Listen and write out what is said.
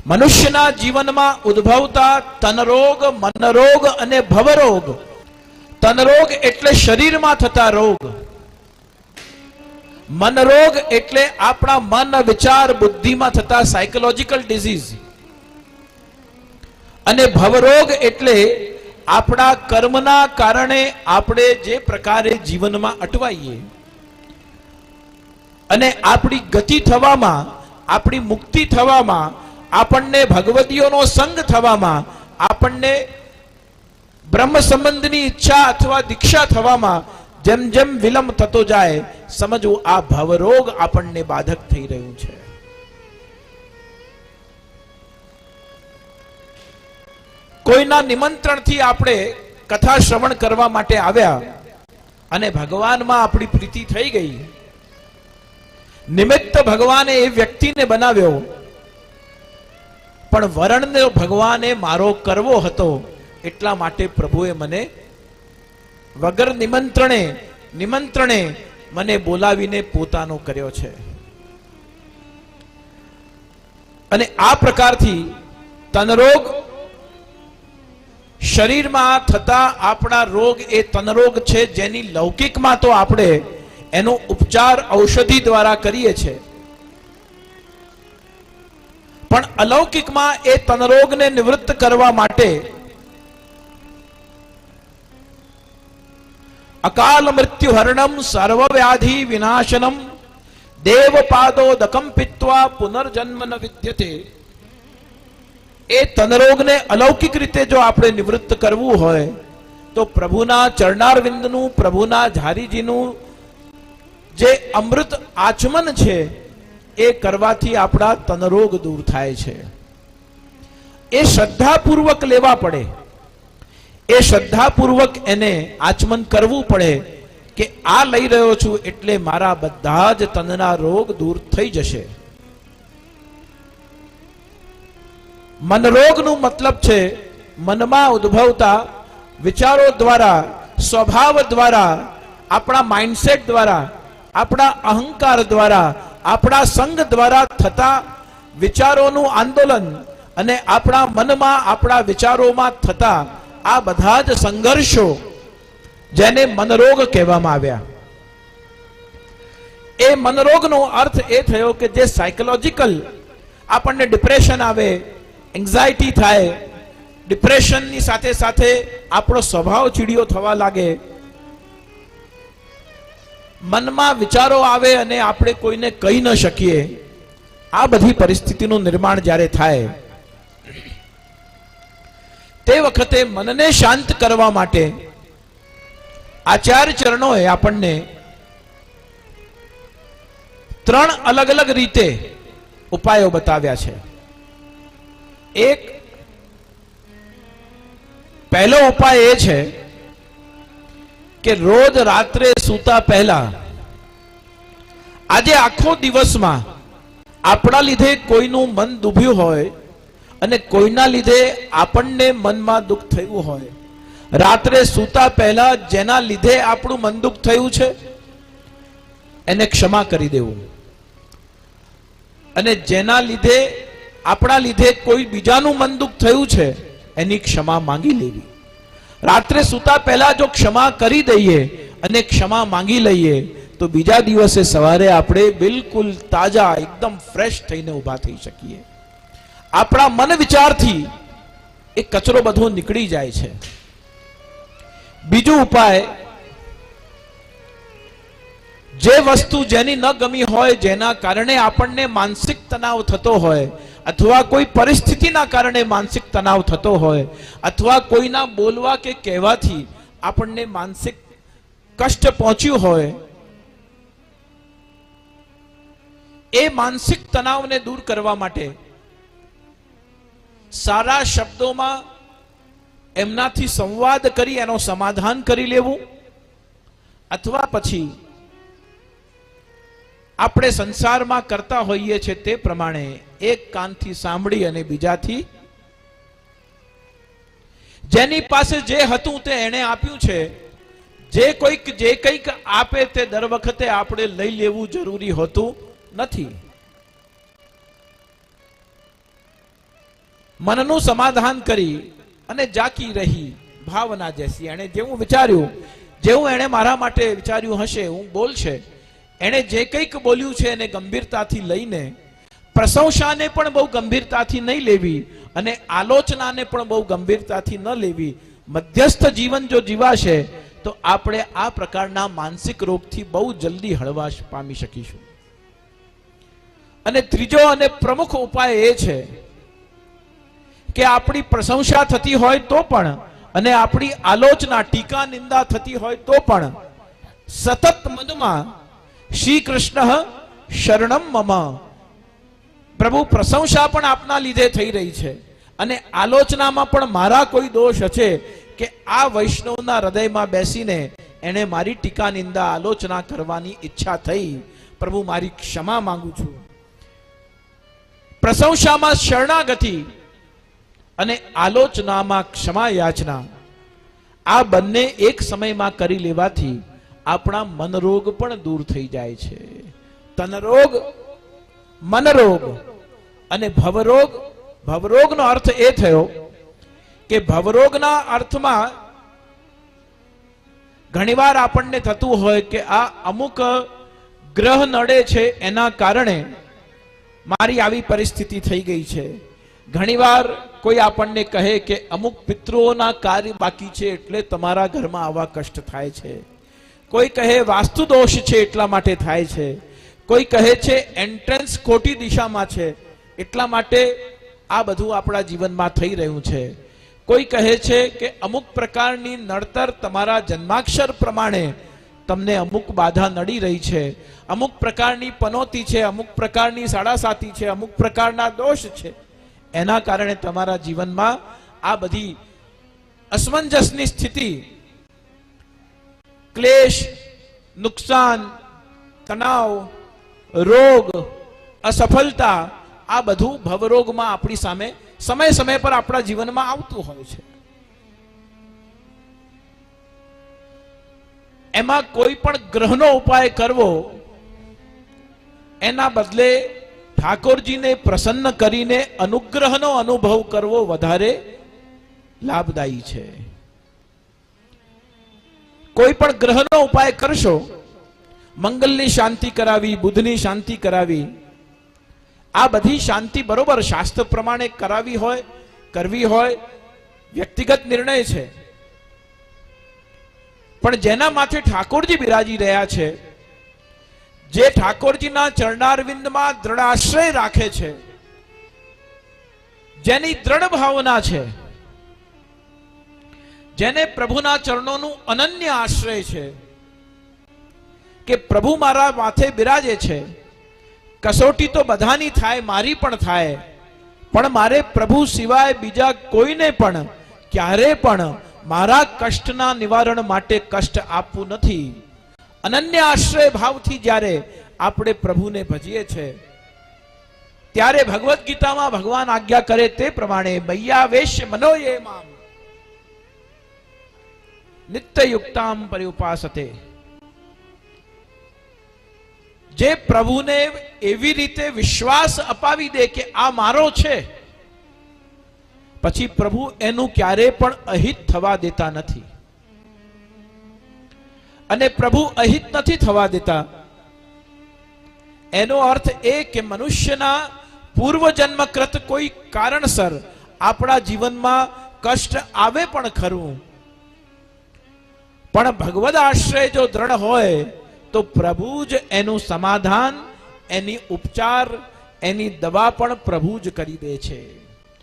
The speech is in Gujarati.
મનુષ્યના જીવનમાં ઉદ્ભવતા તનરોગ, મનરોગ અને ભવરોગ. તનરોગ એટલે શરીરમાં થતા રોગ, મનરોગ એટલે આપણા મન, વિચાર, બુદ્ધિમાં થતા સાયકોલોજીકલ ડિઝીઝ, અને ભવરોગ એટલે આપણા કર્મના કારણે આપણે જે પ્રકારે જીવનમાં અટવાઈએ અને આપણી ગતિ થવામાં, આપણી મુક્તિ થવામાં, આપણને ભગવદીઓનો સંગ થવામાં, આપણને બ્રહ્મ સંબંધની ઈચ્છા અથવા દીક્ષા થવામાં જેમ જેમ વિલંબ થતો જાય, સમજવું આ ભવરોગ આપણને બાધક થઈ રહ્યું છે. કોઈના નિમંત્રણથી આપણે કથા શ્રવણ કરવા માટે આવ્યા અને ભગવાનમાં આપણી પ્રીતિ થઈ ગઈ. નિમિત્ત ભગવાને એ વ્યક્તિને બનાવ્યો, પણ વરણને ભગવાને મારો કરવો હતો, એટલા માટે પ્રભુએ મને વગર નિમંત્રણે મને બોલાવીને પોતાનો કર્યો છે. અને આ પ્રકારથી તનરોગ, શરીરમાં થતા આપણા રોગ એ તનરોગ છે, જેની લૌકિકમાં તો આપણે એનો ઉપચાર ઔષધિ દ્વારા કરીએ છીએ, પણ અલૌકિકમાં એ તનરોગને નિવૃત્ત કરવા માટે અકાલ મૃત્યુ હરણમ સર્વવ્યાધિ વિનાશનમ દેવપાદો દકમ પિત્વા પુનર્જન્મ ન વિદ્યતે. એ તનરોગને અલૌકિક રીતે જો આપણે નિવૃત્ત કરવું હોય તો પ્રભુના ચરણારવિંદનું, પ્રભુના ઝારીજીનું જે અમૃત આચમન છે એ કરવાથી આપણા તનરોગ દૂર થાય છે. એ શ્રદ્ધાપૂર્વક લેવા પડે, એ શ્રદ્ધાપૂર્વક એને આચમન કરવું પડે કે આ લઈ રહ્યો છું એટલે મારા બધા જ તનના રોગ દૂર થઈ જશે. મનરોગનું મતલબ છે મનમાં ઉદ્ભવતા વિચારો દ્વારા, સ્વભાવ દ્વારા, આપણા માઇન્ડસેટ દ્વારા, આપણા અહંકાર દ્વારા, આપણા સંગ દ્વારા થતા વિચારોનું આંદોલન અને આપણા મનમાં, આપણા વિચારોમાં થતા આ બધા જ સંઘર્ષો, જેને મનરોગ કહેવામાં આવ્યા. એ મનરોગનો અર્થ એ થયો કે જે સાયકોલોજીકલ, આપણને ડિપ્રેશન આવે, એન્ઝાયટી થાય, ડિપ્રેશનની સાથે સાથે આપણો સ્વભાવ ચીડિયો થવા લાગે, મનમાં વિચારો આવે અને આપણે કોઈને કહી ન શકીએ, આ બધી પરિસ્થિતિનું નિર્માણ જ્યારે થાય તે વખતે મનને શાંત કરવા માટે આચાર્ય ચરણોએ આપણને 3 અલગ અલગ રીતે ઉપાયો બતાવ્યા છે. એક પહેલો ઉપાય એ છે કે રોજ રાત્રે સૂતા પહેલા, આજે આખો દિવસમાં આપણા લીધે કોઈનું મન દુભ્યું હોય અને કોઈના લીધે આપણને મનમાં દુઃખ થયું હોય, રાત્રે સૂતા પહેલા જેના લીધે આપણું મન દુઃખ થયું છે એને ક્ષમા કરી દેવું, અને જેના લીધે, આપણા લીધે કોઈ બીજાનું મન દુઃખ થયું છે એની ક્ષમા માંગી લેવી. રાત્રે સૂતા પહેલા જો ક્ષમા કરી દઈએ અને ક્ષમા માંગી લઈએ તો બીજા દિવસે સવારે આપણે બિલકુલ તાજા, એકદમ ફ્રેશ થઈને ઊભા થઈ શકીએ. આપણા મન વિચારથી એ કચરો બધો નીકળી જાય છે. બીજો ઉપાય, જે વસ્તુ જેની ન ગમી હોય, જેના કારણે આપણને માનસિક તણાવ થતો હોય, અથવા કોઈ પરિસ્થિતિના કારણે માનસિક તણાવ થતો હોય, અથવા કોઈના બોલવા કે કહેવાથી આપણને માનસિક કષ્ટ પહોંચ્યું હોય, એ માનસિક તણાવને દૂર કરવા માટે સારા શબ્દોમાં એમનાથી સંવાદ કરી એનો સમાધાન કરી લેવું, અથવા પછી આપણે સંસારમાં કરતા હોઈએ છીએ તે પ્રમાણે એક કાનથી સાંભળી અને બીજાથી, જેની પાસે જે હતું તે એણે આપ્યું છે, જે કંઈક આપે તે દર વખતે આપણે લઈ લેવું જરૂરી હોતું નથી. મનનું સમાધાન કરી અને જાકી રહી ભાવના જૈસી. એણે જેવું વિચાર્યું, જેવું એણે મારા માટે વિચાર્યું હશે હું બોલશે, એણે જે કંઈક બોલ્યું છે એને ગંભીરતાથી લઈને પ્રશંસાને પણ બહુ ગંભીરતાથી નહીં લેવી અને આલોચનાને પણ બહુ ગંભીરતાથી ન લેવી. મધ્યસ્થ જીવન જો જીવાશે તો આપણે આ પ્રકારના માનસિક રોગથી બહુ જલ્દી હળવાશ પામી શકીશું. અને ત્રીજો અને પ્રમુખ ઉપાય એ છે કે આપણી પ્રશંસા થતી હોય તો પણ અને આપણી આલોચના ટીકા નિંદા થતી હોય તો પણ સતત મનમાં શ્રી કૃષ્ણ શરણમ મમ, પ્રભુ પ્રશંસા પણ આપના લીધે થઈ રહી છે અને આલોચનામાં પણ મારા કોઈ દોષ છે કે આ વૈષ્ણવના હૃદયમાં બેસીને એને મારી ટીકા નિંદા આલોચના કરવાની ઈચ્છા થઈ, પ્રભુ મારી ક્ષમા માંગુ છું. પ્રશંસામાં શરણાગતિ અને આલોચનામાં ક્ષમા યાચના, આ બંને એક સમયમાં કરી લેવાથી આપણા મનરોગ પણ દૂર થઈ જાય છે. તનરોગ, મનરોગ અને ભવરોગ. ભવરોગનો અર્થ એ થયો કે ભવરોગના અર્થમાં ઘણીવાર આપણને થતું હોય કે આ અમુક ગ્રહ નડે છે એના કારણે મારી આવી પરિસ્થિતિ થઈ ગઈ છે. ઘણીવાર કોઈ આપણને કહે કે અમુક પિતૃઓના કાર્ય બાકી છે એટલે તમારા ઘરમાં આવા કષ્ટ થાય છે. કોઈ કહે વાસ્તુ દોષ છે એટલા માટે થાય છે. કોઈ કહે છે એન્ટ્રન્સ ખોટી દિશામાં છે એટલા માટે આ બધું આપણા જીવનમાં થઈ રહ્યું છે. કોઈ કહે છે કે અમુક પ્રકારની નડતર તમારા જન્માક્ષર પ્રમાણે તમને અમુક બાધા નડી રહી છે, અમુક પ્રકારની પનોતી છે, અમુક પ્રકારની સાડાસાતી છે, અમુક પ્રકારના દોષ છે, એના કારણે તમારા જીવનમાં આ બધી અસમંજસની સ્થિતિ, ક્લેશ, નુકસાન, તણાવ, રોગ, અસફળતા, આ બધું ભવરોગમાં આપણી સામે સમય સમય પર આપણા જીવનમાં આવતું હોય છે. એમાં કોઈ પણ ગ્રહનો ઉપાય કરવો એના બદલે ઠાકોરજીને પ્રસન્ન કરીને અનુગ્રહનો અનુભવ કરવો વધારે લાભદાયી છે. કોઈ પણ ગ્રહનો ઉપાય કરશો, મંગલની શાંતિ કરાવી, બુધની શાંતિ કરાવી, આ બધી શાંતિ બરોબર શાસ્ત્ર પ્રમાણે કરાવી હોય, કરવી હોય, વ્યક્તિગત નિર્ણય છે. પણ જેના માથે ઠાકોરજી બિરાજી રહ્યા છે, જે ઠાકોરજીના ચરણારવિંદમાં દ્રઢ આશ્રય રાખે છે, જેની દ્રઢ ભાવના છે, જેને પ્રભુના ચરણોનું અનન્ય આશ્રય છે કે પ્રભુ મારા માથે બિરાજે છે, કસોટી તો બધાની થાય, મારી પણ થાય, પણ મારે પ્રભુ સિવાય બીજા કોઈને પણ ક્યારે પણ મારા કષ્ટના નિવારણ માટે કષ્ટ આપવું નથી. અનન્ય આશ્રય ભાવથી જ્યારે આપણે પ્રભુને ભજીએ છીએ ત્યારે ભગવદ્ ગીતામાં ભગવાન આજ્ઞા કરે તે પ્રમાણે મય્યાવેશ મનોયે મામ નિત્યયુક્તામ પર્યુપાસતે. જે પ્રભુને એવી રીતે વિશ્વાસ અપાવી દે કે આ મારો છે, પછી પ્રભુ એનું ક્યારે પણ અહિત થવા દેતા નથી. અને પ્રભુ અહિત નથી થવા દેતા એનો અર્થ એ કે મનુષ્યના પૂર્વજન્મકૃત કોઈ કારણસર આપણા જીવનમાં કષ્ટ આવે પણ ખરું, પણ ભગવદ આશ્રય જો દ્રઢ હોય તો પ્રભુ જ એનું સમાધાન, એની ઉપચાર, એની દવા પણ પ્રભુ જ કરી દે છે.